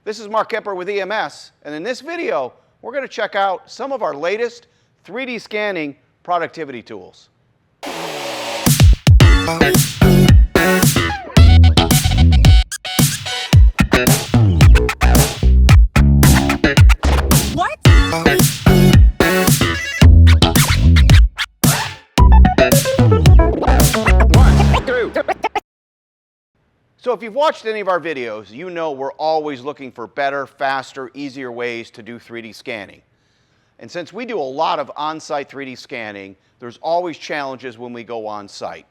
This is Mark Kemper with EMS, and in this video, we're going to check out some of our latest 3D scanning productivity tools. What? So if you've watched any of our videos, you know we're always looking for better, faster, easier ways to do 3D scanning. And since we do a lot of on-site 3D scanning, there's always challenges when we go on-site.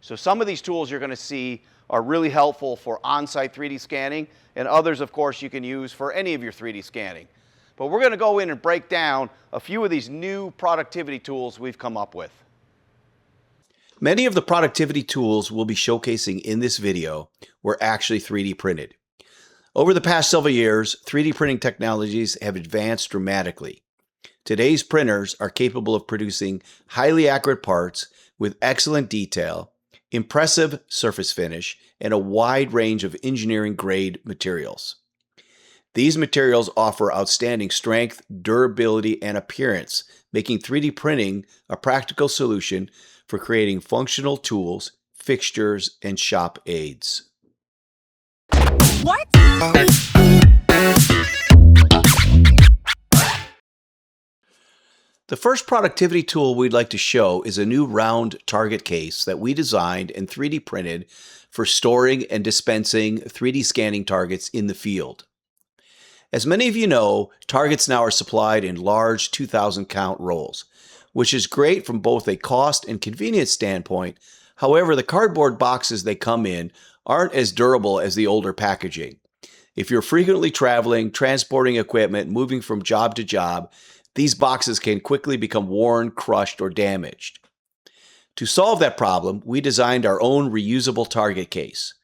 So some of these tools you're going to see are really helpful for on-site 3D scanning, and others, of course, you can use for any of your 3D scanning. But we're going to go in and break down a few of these new productivity tools we've come up with. Many of the productivity tools we'll be showcasing in this video were actually 3D printed. Over the past several years, 3D printing technologies have advanced dramatically. Today's printers are capable of producing highly accurate parts with excellent detail, impressive surface finish, and a wide range of engineering-grade materials. These materials offer outstanding strength, durability, and appearance, making 3D printing a practical solution for creating functional tools, fixtures, and shop aids. What? The first productivity tool we'd like to show is a new round target case that we designed and 3D printed for storing and dispensing 3D scanning targets in the field. As many of you know, targets now are supplied in large 2,000 count rolls, which is great from both a cost and convenience standpoint. However, the cardboard boxes they come in aren't as durable as the older packaging. If you're frequently traveling, transporting equipment, moving from job to job, these boxes can quickly become worn, crushed, or damaged. To solve that problem, we designed our own reusable target case.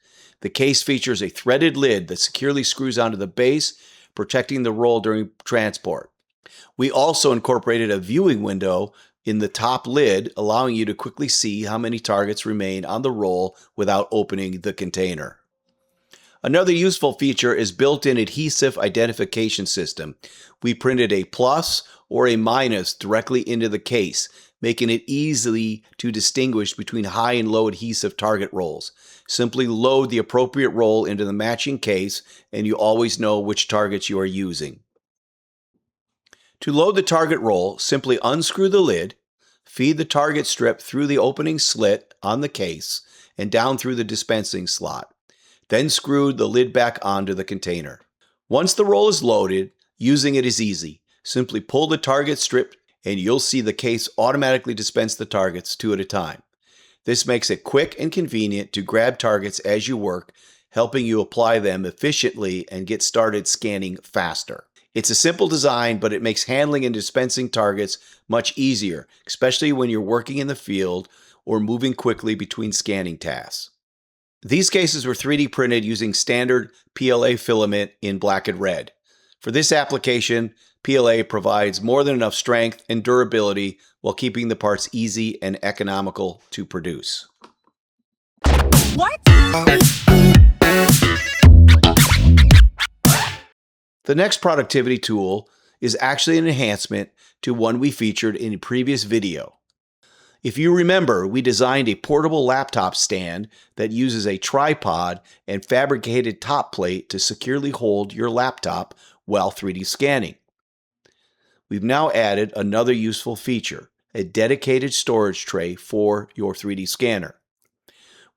The case features a threaded lid that securely screws onto the base, protecting the roll during transport. We also incorporated a viewing window in the top lid, allowing you to quickly see how many targets remain on the roll without opening the container. Another useful feature is built-in adhesive identification system. We printed a plus or a minus directly into the case, making it easy to distinguish between high and low adhesive target rolls. Simply load the appropriate roll into the matching case, and you always know which targets you are using. To load the target roll, simply unscrew the lid, feed the target strip through the opening slit on the case and down through the dispensing slot. Then screw the lid back onto the container. Once the roll is loaded, using it is easy. Simply pull the target strip and you'll see the case automatically dispense the targets 2 at a time. This makes it quick and convenient to grab targets as you work, helping you apply them efficiently and get started scanning faster. It's a simple design, but it makes handling and dispensing targets much easier, especially when you're working in the field or moving quickly between scanning tasks. These cases were 3D printed using standard PLA filament in black and red. For this application, PLA provides more than enough strength and durability while keeping the parts easy and economical to produce. What? The next productivity tool is actually an enhancement to one we featured in a previous video. If you remember, we designed a portable laptop stand that uses a tripod and fabricated top plate to securely hold your laptop while 3D scanning. We've now added another useful feature, a dedicated storage tray for your 3D scanner.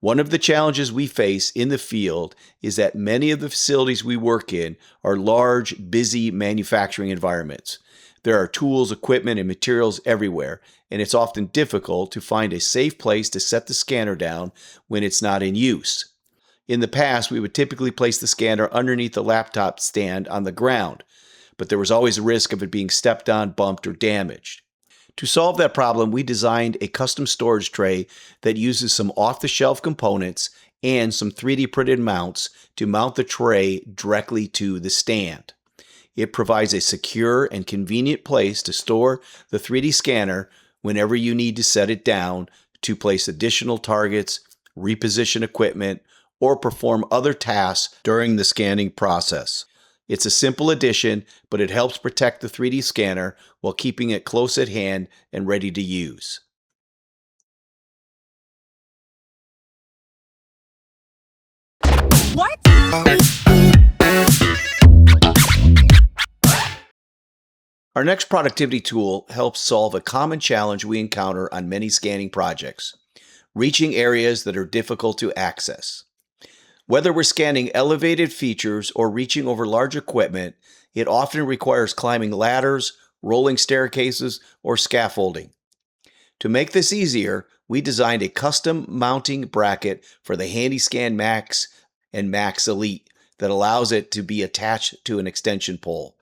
One of the challenges we face in the field is that many of the facilities we work in are large, busy manufacturing environments. There are tools, equipment, and materials everywhere, and it's often difficult to find a safe place to set the scanner down when it's not in use. In the past, we would typically place the scanner underneath the laptop stand on the ground, but there was always a risk of it being stepped on, bumped, or damaged. To solve that problem, we designed a custom storage tray that uses some off-the-shelf components and some 3D printed mounts to mount the tray directly to the stand. It provides a secure and convenient place to store the 3D scanner whenever you need to set it down to place additional targets, reposition equipment, or perform other tasks during the scanning process. It's a simple addition, but it helps protect the 3D scanner while keeping it close at hand and ready to use. What? Our next productivity tool helps solve a common challenge we encounter on many scanning projects: reaching areas that are difficult to access. Whether we're scanning elevated features or reaching over large equipment, it often requires climbing ladders, rolling staircases, or scaffolding. To make this easier, we designed a custom mounting bracket for the HandySCAN MAX and Max Elite that allows it to be attached to an extension pole.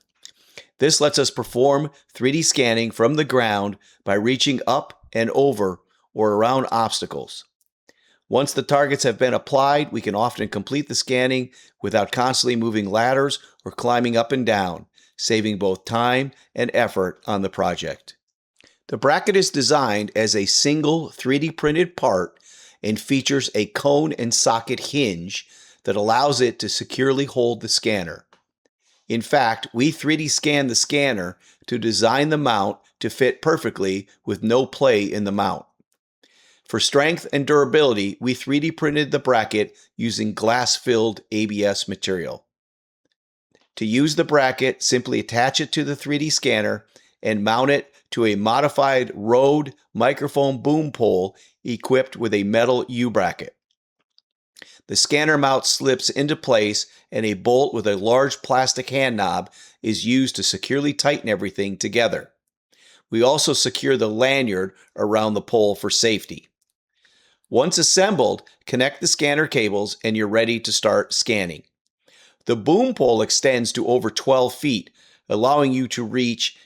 This lets us perform 3D scanning from the ground by reaching up and over or around obstacles. Once the targets have been applied, we can often complete the scanning without constantly moving ladders or climbing up and down, saving both time and effort on the project. The bracket is designed as a single 3D printed part and features a cone and socket hinge that allows it to securely hold the scanner. In fact, we 3D scanned the scanner to design the mount to fit perfectly with no play in the mount. For strength and durability, we 3D printed the bracket using glass-filled ABS material. To use the bracket, simply attach it to the 3D scanner and mount it to a modified Rode microphone boom pole equipped with a metal U-bracket. The scanner mount slips into place and a bolt with a large plastic hand knob is used to securely tighten everything together. We also secure the lanyard around the pole for safety. Once assembled, connect the scanner cables and you're ready to start scanning. The boom pole extends to over 12 feet, allowing you to reach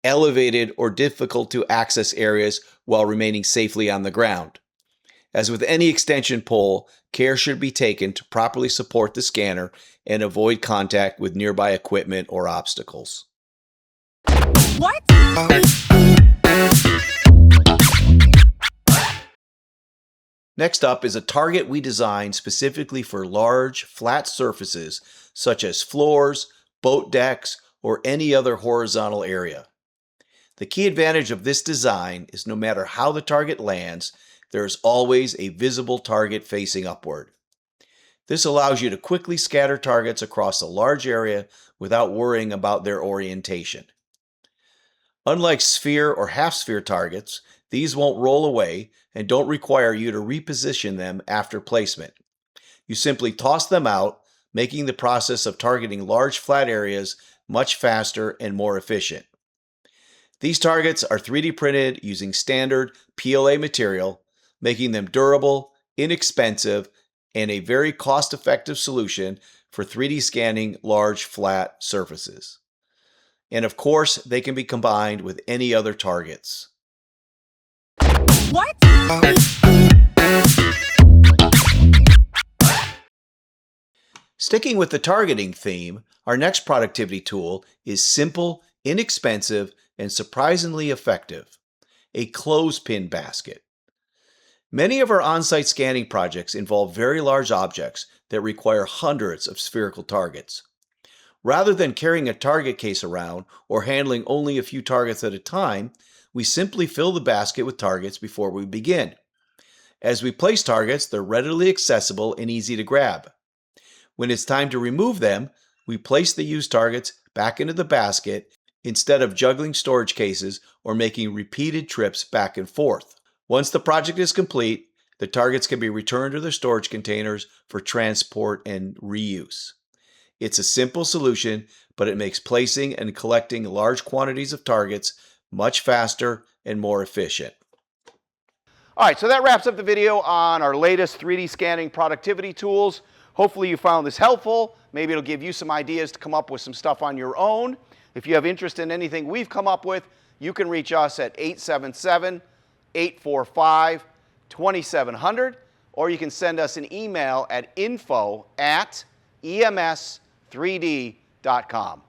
elevated or difficult to access areas while remaining safely on the ground. As with any extension pole, care should be taken to properly support the scanner and avoid contact with nearby equipment or obstacles. What? Next up is a target we designed specifically for large, flat surfaces such as floors, boat decks, or any other horizontal area. The key advantage of this design is no matter how the target lands, there is always a visible target facing upward. This allows you to quickly scatter targets across a large area without worrying about their orientation. Unlike sphere or half-sphere targets, these won't roll away and don't require you to reposition them after placement. You simply toss them out, making the process of targeting large flat areas much faster and more efficient. These targets are 3D printed using standard PLA material, making them durable, inexpensive, and a very cost-effective solution for 3D scanning large flat surfaces. And of course, they can be combined with any other targets. What? Sticking with the targeting theme, our next productivity tool is simple, inexpensive, and surprisingly effective: a clothespin basket. Many of our on-site scanning projects involve very large objects that require hundreds of spherical targets. Rather than carrying a target case around or handling only a few targets at a time, we simply fill the basket with targets before we begin. As we place targets, they're readily accessible and easy to grab. When it's time to remove them, we place the used targets back into the basket instead of juggling storage cases or making repeated trips back and forth. Once the project is complete, the targets can be returned to their storage containers for transport and reuse. It's a simple solution, but it makes placing and collecting large quantities of targets much faster and more efficient. All right, so that wraps up the video on our latest 3D scanning productivity tools. Hopefully you found this helpful. Maybe it'll give you some ideas to come up with some stuff on your own. If you have interest in anything we've come up with, you can reach us at 877-845-2700, or you can send us an email at info@ems3d.com.